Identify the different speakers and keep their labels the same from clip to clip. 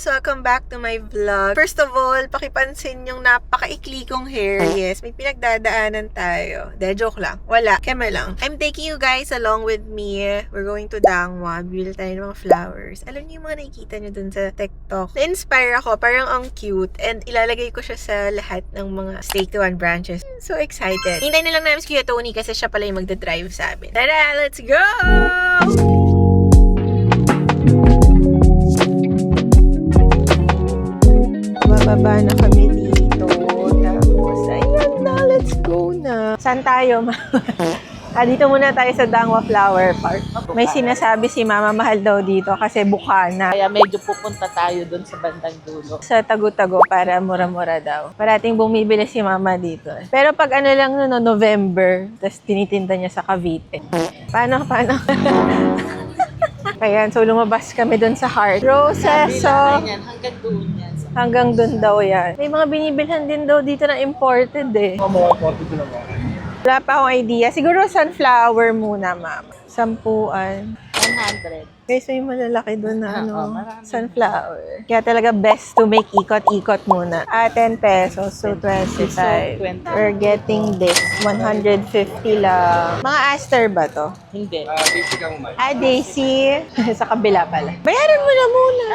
Speaker 1: guys! Welcome back to my vlog. First of all, pakipansin yung napaka-ikli kong hair. Yes, may pinagdadaanan tayo. De, joke lang. Wala. Keme lang. I'm taking you guys along with me. We're going to Dangwa. Bibili tayo ng mga flowers. Alam niyo yung mga nakikita niyo dun sa TikTok. Na-inspire ako. Parang ang cute. And ilalagay ko siya sa lahat ng mga Stake to One branches. So excited. Hintayin na lang namin si Kuya Tony kasi siya pala yung magdadrive sa amin. Tara! Let's go! Bababa na kami dito. Tapos, ayun na, let's go na. Saan tayo, Mama? Dito muna tayo sa Dangwa Flower Park. May sinasabi si Mama, mahal daw dito kasi bukana.
Speaker 2: Kaya medyo pupunta tayo dun sa bandang dulo.
Speaker 1: Sa Tagu-Tago para mura-mura daw. Parating bumibili si Mama dito. Pero pag ano lang no, November, tapos tinitinda niya sa Cavite. Paano? Ayan, so lumabas kami dun sa Heart. Roses, so...
Speaker 2: Hanggang doon yan.
Speaker 1: Hanggang dun daw yan. May mga binibilhan din daw dito na imported eh. Wala pa akong idea. Siguro sunflower muna, ma'am. 10.
Speaker 2: 100.
Speaker 1: Guys, may malalaki doon na
Speaker 2: marami.
Speaker 1: sunflower. Kaya talaga best to make ikot-ikot muna. 10 pesos, so 25.
Speaker 2: So, 20.
Speaker 1: We're getting this. 150 lang. Mga aster ba to?
Speaker 2: Hindi.
Speaker 3: Basic ang umay.
Speaker 1: Daisy. Sa kabila pala. Bayaran mo na muna.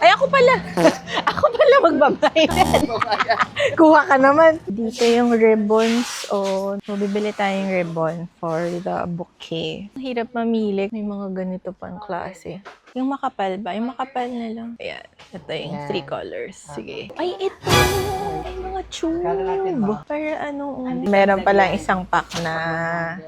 Speaker 1: Ay, ako pala. Ako pala magbabayad. Kuha ka naman. Dito yung ribbons. So, bibili tayong ribbon for the bouquet. Ang hirap mamili. May mga ganito pang klase. Yung makapal ba? Yung makapal na lang. Ayan. Ito yung 3 colors. Sige. Ay, ito! Ay, mga tube. Para ano. Meron pala isang pack na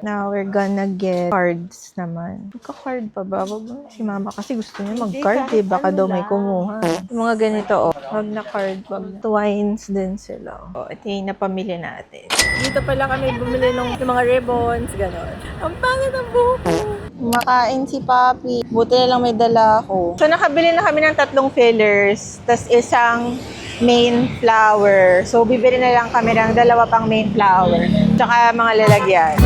Speaker 1: now we're gonna get cards naman. Magka-card pa ba? Wag mo. Si Mama kasi gusto niya mag-card eh. Baka daw may kumuha. Yung mga ganito, oh. Wag na card. Wag twines din sila. Oh, ito yung napamili natin. Dito pala kami bumili ng mga ribbons. Ganon. Ang pangit ang buhok ko. Makain si Papi. Buti na lang may dala ako. So, nakabili na kami ng 3 fillers, tas isang main flower. So, bibili na lang kami ng 2 pang main flower. Tsaka mga lalagyan.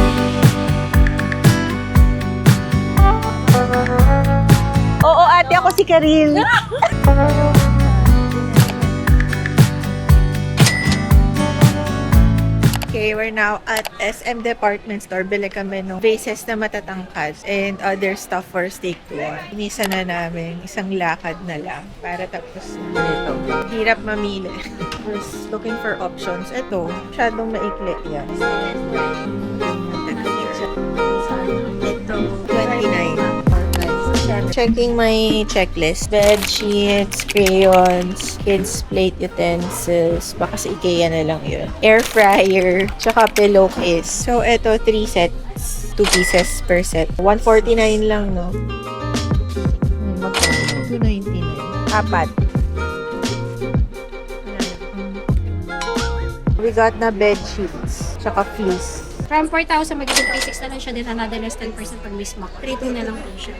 Speaker 1: Oo, ate, ako si Karil. Okay, we're now at SM Department Store. Bili kami ng vases na matatangkad and other stuff for Stake to One. Inisa na namin, isang lakad na lang para tapos nito. Hirap mamili. Just looking for options. Ito, masyadong maikli yan. Ito, 29. Checking my checklist. Bed sheets, crayons, kids plate utensils. Baka sa IKEA na lang yun. Air fryer, tsaka pillowcase. So, ito, 3 sets. 2 pieces per set. 149 lang, no? Magkano? 299. 4. We got na bed sheets, tsaka fleece.
Speaker 4: From 4,000, magiging 3,600 na lang siya. Then another less 10% pag mismo. 3,200 na lang po siya.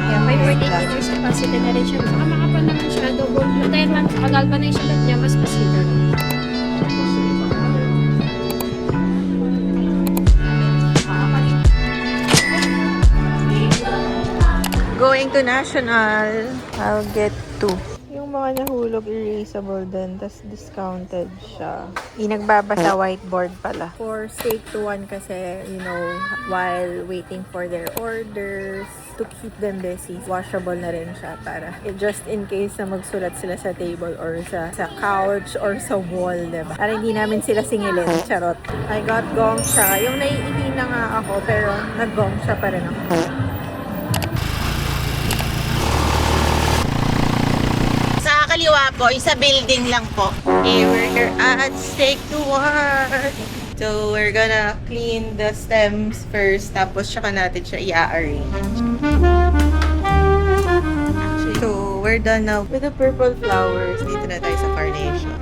Speaker 4: Yeah, 548 liters capacity na rin siya. Baka makapal naman siya. Double. Dahil man, galvanization lang niya, mas pasito.
Speaker 1: Going to National, I'll get 2. Yung mga nahulog, erasable din, tas discounted siya. Nagbabasa whiteboard pala. For Stake to One kasi, you know, while waiting for their orders, to keep them busy, washable na rin siya para just in case na magsulat sila sa table or sa couch or sa wall, diba? Para hindi namin sila singilin. Charot. I got gong siya. Yung naiihi na nga ako, pero nag-gong siya pa rin ako. Kaliwa po, isa building lang po. Okay, we're here at Stake to One. So, we're gonna clean the stems first, tapos saka natin siya i-arrange. So, we're done now with the purple flowers. Dito na tayo sa carnation.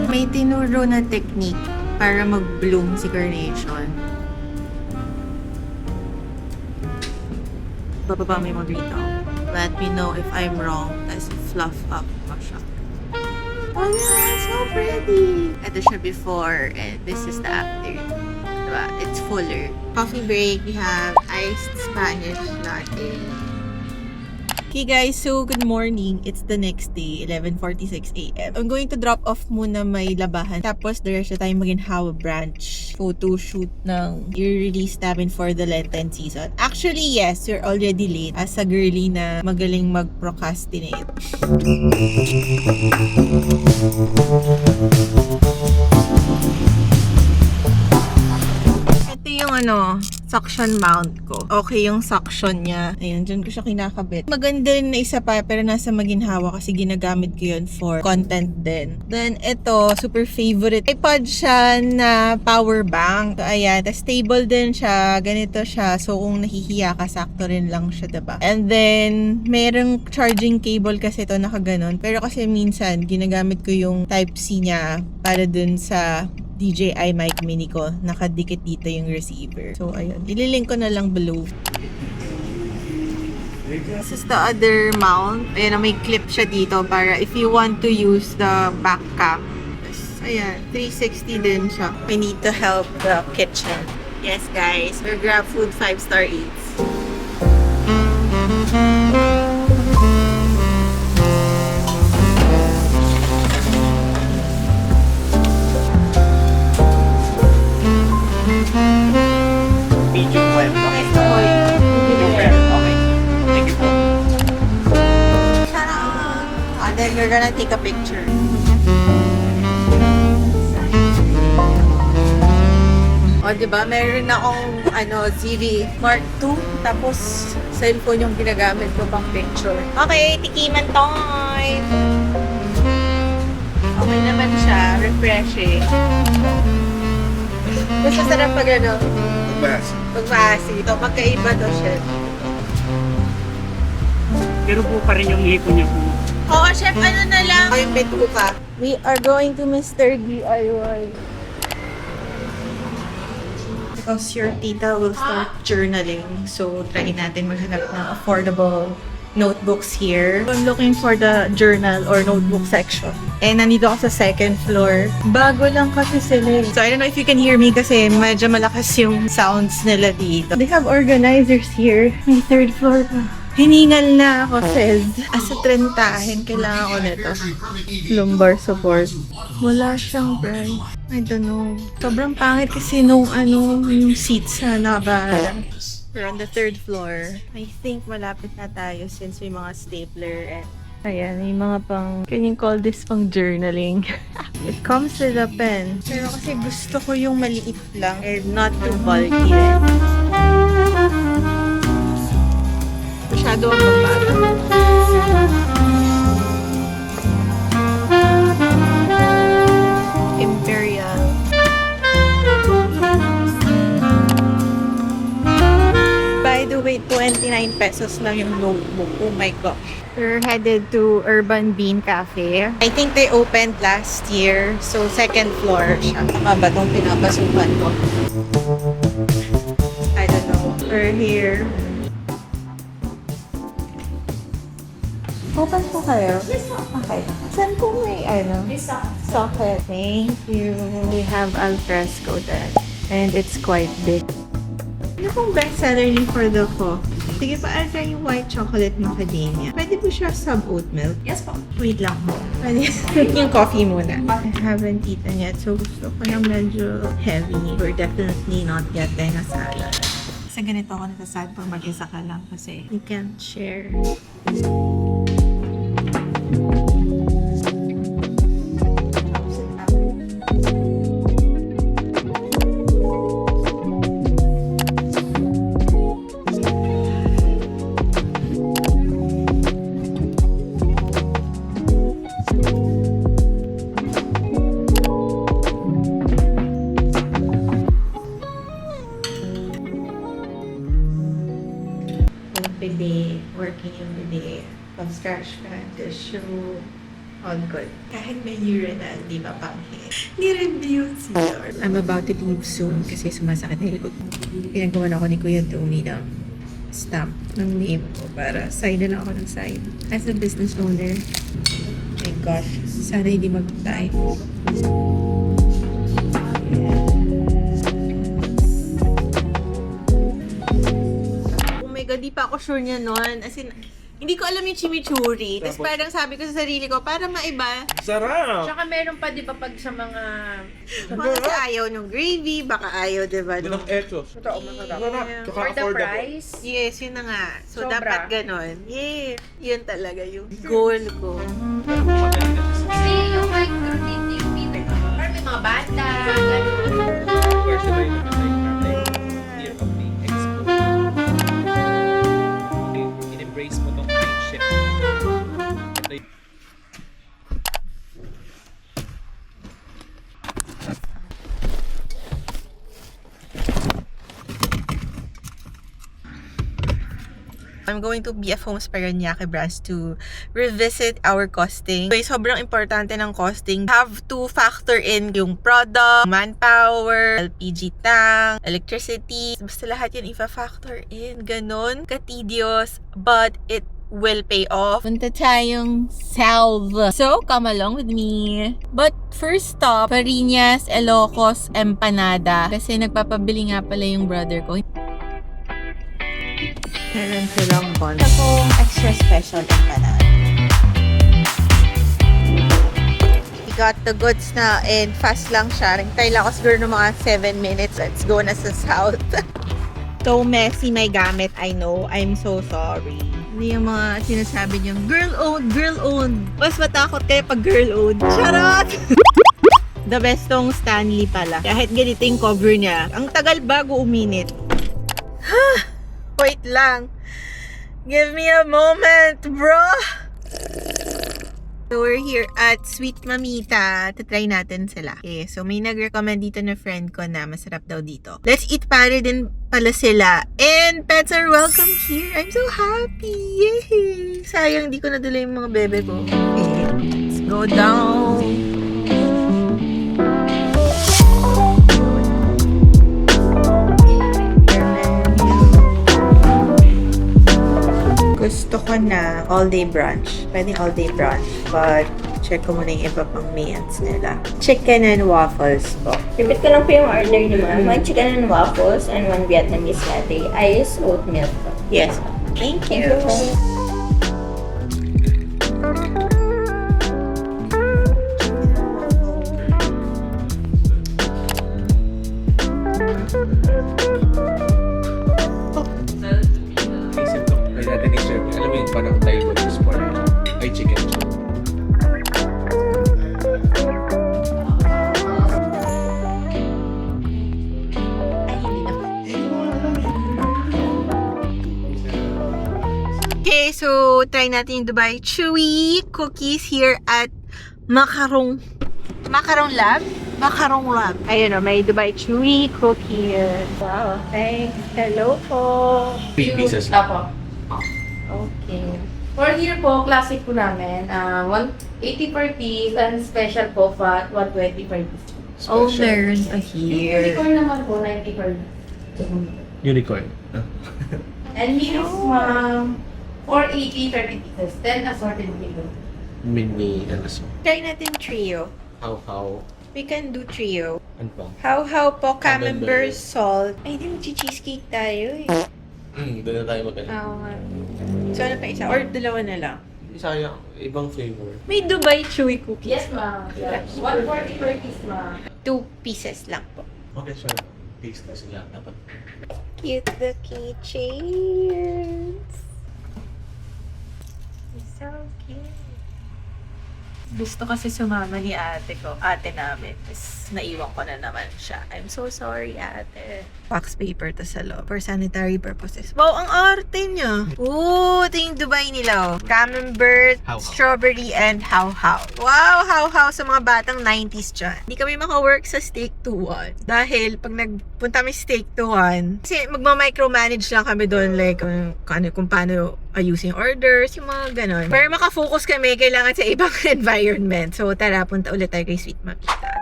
Speaker 1: May tinuro na technique para mag-bloom si carnation. Bababa mo yung mga green out. Let me know if I'm wrong. Tapos fluff up pa siya. Oh yeah, so pretty! Ito siya before and this is the after. Diba? It's fuller. Coffee break, we have iced Spanish latte. Okay guys, so good morning. It's the next day, 11:46 a.m. I'm going to drop off muna may labahan. Tapos diretso tayo Maginhawa branch. Photo shoot ng i-release namin for the Lenten season. Actually, yes, we're already late. As a girly na magaling mag-procrastinate. Ito yung suction mount ko. Okay yung suction niya. Ayun, dyan ko siya kinakabit. Maganda rin na isa pa, pero nasa Maginhawa kasi ginagamit ko yun for content din. Then, ito, super favorite. iPod siya na power bank. So, ayan. Tas stable din siya. Ganito siya. So, kung nahihiya ka, sakto rin lang siya, diba? And then, merong charging cable kasi ito nakaganon. Pero kasi minsan, ginagamit ko yung Type-C niya para dun sa DJI mic mini ko. Nakadikit dito yung receiver. So, ayun. Ililink ko na lang below. This is the other mount. Ayan, may clip siya dito para if you want to use the back cam. Ayan, 360 din siya. We need to help the kitchen. Yes, guys. We're Grab Food 5-star eats.
Speaker 3: Medium well. Okay. Medium well. Okay. Thank you po.
Speaker 1: And then we're gonna take a picture. O, diba? Meron akong ZV Mark II. Tapos, cellphone yung ginagamit ko pang picture. Okay, tikiman time! Okay naman siya. Refreshing. Mas masarap pag pag maasi. Ito, magkaiba to siya.
Speaker 3: Pero po pa rin yung hipon niya po.
Speaker 1: Oo, chef, na lang? Ay, betuka. We are going to Mr. DIY. Because your tita will start journaling. So, try natin maghanap ng affordable notebooks here. I'm looking for the journal or notebook section. And nandito ako sa second floor. Bago lang kasi sila. So, I don't know if you can hear me kasi medyo malakas yung sounds nila dito. They have organizers here. May third floor pa. Hiningal na ako, says. As a trentahin, kailangan ko nito. Lumbar support. Wala siyang price. I don't know. Sobrang pangit kasi nung yung seats sa nabahan. We're on the third floor. I think malapit na tayo since may mga stapler and ayan, may mga pang, can you call this pang journaling? It comes with a pen. Pero kasi gusto ko yung maliit lang and not too bulky rin. Masyado ang magbata. Imperial. By the way, 29 pesos lang yung notebook. Oh my gosh. We're headed to Urban Bean Cafe. I think they opened last year. So, second floor siya. Tama ba itong pinapasukan ko? I don't know. We're here. Open po kayo? Yes, okay. Saan po may, socket? Thank you. We have alfresco then. And it's quite big. Ano pong bestseller ni for the coffee? Sige pa, ata yung white chocolate macadamia. Pwede po siya sub-oat milk? Yes po. Wait lang po. Pwede yung coffee muna. I haven't eaten yet, so gusto ko ng medyo heavy. We're definitely not getting a salad. Kasi ganito ako nasasad pag mag-isa ka lang kasi you can't share. Everyday, working every day, from scratch ka, tissue, all good. Kahit may urinal, di ba pangit? Ni-review siya. I'm about to leave soon kasi sumasakit na likod. Pinagawa na ako ni Kuya Tony ng stamp ng name ko para side na ako ng side. As a business owner, my gosh, sana hindi mag-tie. Yes. di pa ako sure niya noon. As in, hindi ko alam yung chimichurri. Tapos parang sabi ko sa sarili ko, para maiba.
Speaker 3: Sarap!
Speaker 2: Tsaka meron pa, di ba, pag sa mga...
Speaker 1: Baka kasi ayaw ng gravy, baka ayaw, diba?
Speaker 3: Walang etos. Totoo, masarap. Tsaka
Speaker 2: For the
Speaker 3: affordable.
Speaker 2: price,
Speaker 1: Yes, yun na nga. So,
Speaker 2: Sobra.
Speaker 1: dapat ganon. Yeah. Yun talaga yung goal ko.
Speaker 4: Kasi yung like, routine yung people. Parang may mga banda, gano'n.
Speaker 3: Where's the very year of the expo? In-embrace mo tong friendship. Ito yung
Speaker 1: I'm going to BF Homes Parañaque branch to revisit our costing. So, sobrang importante ng costing. Have to factor in yung product, manpower, LPG tank, electricity. Basta lahat yan ifa-factor in. Ganon ka-tedious, but it will pay off. Punta tayong south. So, come along with me. But first stop, Parinas, Ilocos, Empanada. Kasi nagpapabili nga pala yung brother ko. Meron silang bond. Ito pong extra special empanada. We got the goods na and fast lang siya. Nagtay lang ako siguro ng mga 7 minutes. Let's go na sa south. So messy my gamit, I know. I'm so sorry. Hindi yung mga sinasabi niyong girl-owned, girl-owned. Mas matakot kayo pag girl-owned. Charot! The best tong Stanley pala. Kahit ganito yung cover niya. Ang tagal bago uminit. Wait lang. Give me a moment, bro. So, we're here at Sweet Mamita. Tatry natin sila. Okay, so may nag-recommend dito na friend ko na masarap daw dito. Let's Eat Pare din pala sila. And pets are welcome here. I'm so happy. Yay! Sayang, di ko nadala yung mga bebe ko. Okay, let's go down. Gusto ko na all-day brunch. Pwede all-day brunch. But, check ko muna yung iba pang meals nila. Chicken and waffles po.
Speaker 5: Repeat ko lang po yung order niyo, ma'am. One chicken and waffles and one Vietnamese latte. Ice oat milk po.
Speaker 1: Yes. Thank you.
Speaker 3: Isip ko, kaya natin i-serve. Alam mo yun, parang Taiwanese pork. Ay, chicken chop.
Speaker 1: Okay, so try natin yung Dubai Chewy cookies here at Macarong Lab. Macarong Lab. Ayun o, may Dubai Chewy cookies.
Speaker 5: Wow, thanks. Hello po.
Speaker 3: 3 pieces.
Speaker 2: Apo.
Speaker 5: Okay.
Speaker 2: For here po, classic po namin, 180 per piece, and special po, 120 per piece.
Speaker 1: Oh, meron pa here.
Speaker 2: Unicorn naman po, 90 per piece.
Speaker 3: Unicorn.
Speaker 2: And meals, 480, 30 pieces, 10 assorted flavor.
Speaker 3: Mini, ano so?
Speaker 1: Try natin trio.
Speaker 3: How?
Speaker 1: We can do trio.
Speaker 3: Ano ba?
Speaker 1: How po,
Speaker 3: Camembert.
Speaker 1: camembert, salt. Ay, di mag-cheesecake tayo eh.
Speaker 3: Doon na tayo magkano.
Speaker 1: Oo nga. So, ano pa isa? Or dalawa na lang?
Speaker 3: Sayang, ibang flavor.
Speaker 1: May Dubai Chewy cookies.
Speaker 2: Yes, ma'am. Yes. 140 per piece, ma'am.
Speaker 1: 2 pieces lang po.
Speaker 3: Okay, sure. Taste na sila. Dapat.
Speaker 1: Cute the keychains. It's so cute. Gusto kasi sumama ni ate namin. Tapos naiwan ko na naman siya. I'm so sorry, ate. Wax paper to sa loob for sanitary purposes. Wow, ang arte niya. Ooh, ito yung Dubai nila. Oh. Camembert,
Speaker 3: How-how.
Speaker 1: strawberry, and how-how. Wow, how-how sa mga batang 90s dyan. Hindi kami maka-work sa Steak 2-1. Dahil pag nagpunta kami Steak 2-1, kasi magma-micromanage lang kami doon. Like, kung paano ayusin orders, yung mga ganon. Pero makafocus kami, kailangan sa ibang environment. So, tara, punta ulit tayo kay Sweet Mamita.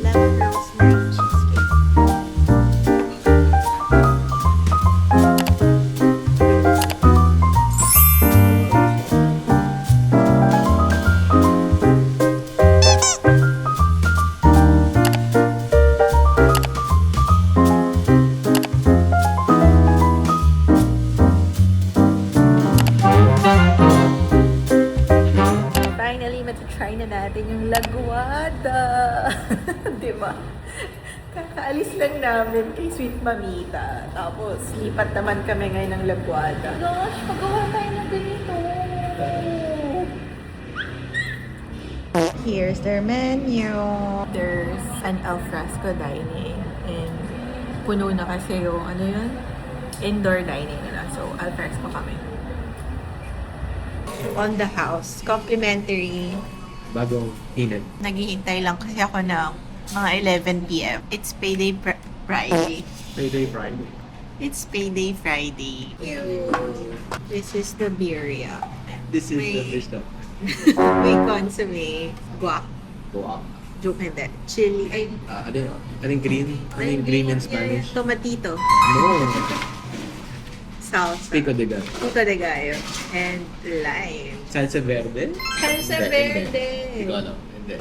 Speaker 1: Lemon rosemary cheesecake. lang namin kay Sweet Mamita. Tapos, lipat naman kami ngayon ng Laguada. Gosh, pagawa tayo ng ganito. Here's their menu. There's an alfresco dining. And puno na kasi yung, ano yun? Indoor dining nila. So, alfresco kami. On the house. Complimentary.
Speaker 3: Bagong init.
Speaker 1: Naghihintay lang kasi ako ng mga 11 p.m. It's payday Friday.
Speaker 3: Payday Friday.
Speaker 1: It's payday Friday. This is the birria.
Speaker 3: This is
Speaker 1: May-
Speaker 3: the fish stuff.
Speaker 1: May consomme, guac,
Speaker 3: Wow.
Speaker 1: joke hindi, chili, ay,
Speaker 3: Ano yun? Anong green? Ano yung green in Spanish?
Speaker 1: tomatito,
Speaker 3: No.
Speaker 1: salsa,
Speaker 3: Pico de gallo.
Speaker 1: pico de gallo, and lime.
Speaker 3: Salsa verde?
Speaker 1: Salsa
Speaker 3: Hindi,
Speaker 1: verde.
Speaker 3: Hindi ko alam. Hindi.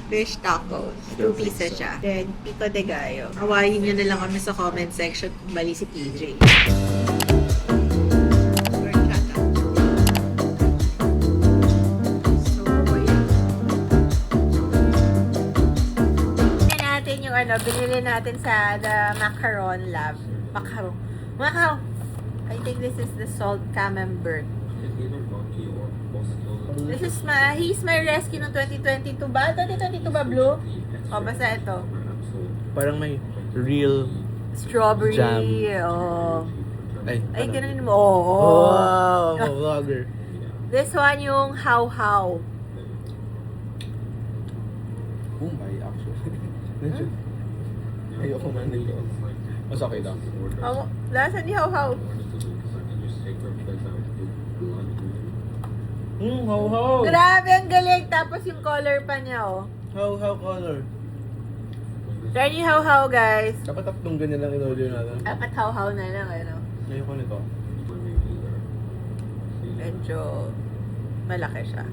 Speaker 1: Fish tacos. 2
Speaker 3: Don't
Speaker 1: pieces
Speaker 3: think so.
Speaker 1: siya. Then, pico de gallo. Hawaii nyo na lang kami sa comment section kung mali si PJ. Horchata. So, ayan. Tingnan natin yung binili natin sa the Macaron Lab. Macaron. I think this is the salt camembert. This is he's my rescue noong 2022 ba? 2022 ba, Blue? O, basta ito.
Speaker 3: Parang may real...
Speaker 1: Strawberry.
Speaker 3: Jam.
Speaker 1: Oh.
Speaker 3: Ay,
Speaker 1: Ay,
Speaker 3: ano?
Speaker 1: ganun mo. Oh.
Speaker 3: Oh, vlogger.
Speaker 1: This one yung how-how.
Speaker 3: Oh my, actually. Medyo. Ayoko man nila. Mas okay lang.
Speaker 1: Oh, lasa ni how-how.
Speaker 3: How.
Speaker 1: Grabe, ang galing. Tapos yung color pa niya, oh.
Speaker 3: How color.
Speaker 1: Try niyo how-how, guys.
Speaker 3: Dapat tatlong ganyan lang in-order natin.
Speaker 1: Dapat how-how na lang, ano.
Speaker 3: Ayoko nito.
Speaker 1: Medyo malaki siya.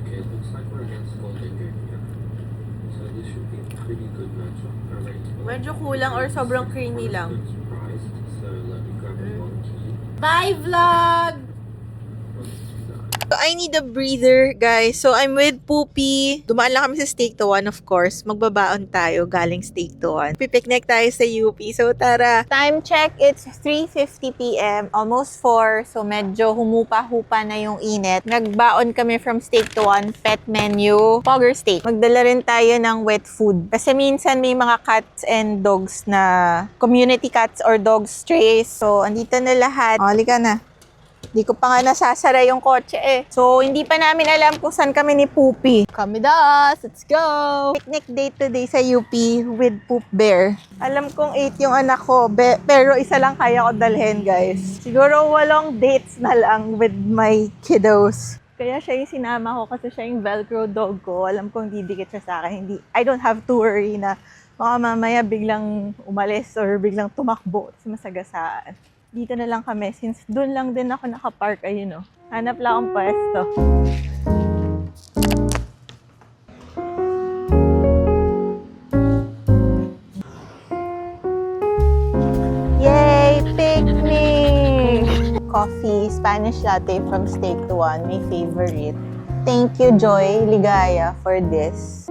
Speaker 6: Okay, it looks like we're against Golden Gate here. So this should be a pretty good matchup. Alright.
Speaker 1: Medyo kulang or sobrang creamy lang.
Speaker 6: Surprised, so let me grab one key.
Speaker 1: Bye, vlog! So, I need a breather, guys. So, I'm with Poopy. Dumaan lang kami sa Steak to One, of course. Magbabaon tayo galing Steak to One. Pipiknik tayo sa UP. So, tara. Time check, it's 3:50 p.m. Almost 4. So, medyo humupa-hupa na yung init. Nagbaon kami from Steak to One. Pet menu. Fogger steak. Magdala rin tayo ng wet food. Kasi minsan may mga cats and dogs na community cats or dog strays. So, andito na lahat. O, halika na. Hindi ko pa nga nasasara yung kotse eh. So, hindi pa namin alam kung saan kami ni Poopy. Come with us! Let's go! Picnic date today sa UP with Poop Bear. Alam kong 8 yung anak ko, pero isa lang kaya ko dalhin, guys. Siguro 8 dates na lang with my kiddos. Kaya siya yung sinama ko kasi siya yung Velcro dog ko. Alam kong didikit siya sa akin. I don't have to worry na baka mamaya biglang umalis or biglang tumakbo kasi masagasaan. Dito na lang kami since doon lang din ako nakapark. Ayun o. Hanap lang akong pwesto. Yay! Picnic! Coffee, Spanish latte from Steak to One, my favorite. Thank you, Joy Ligaya, for this.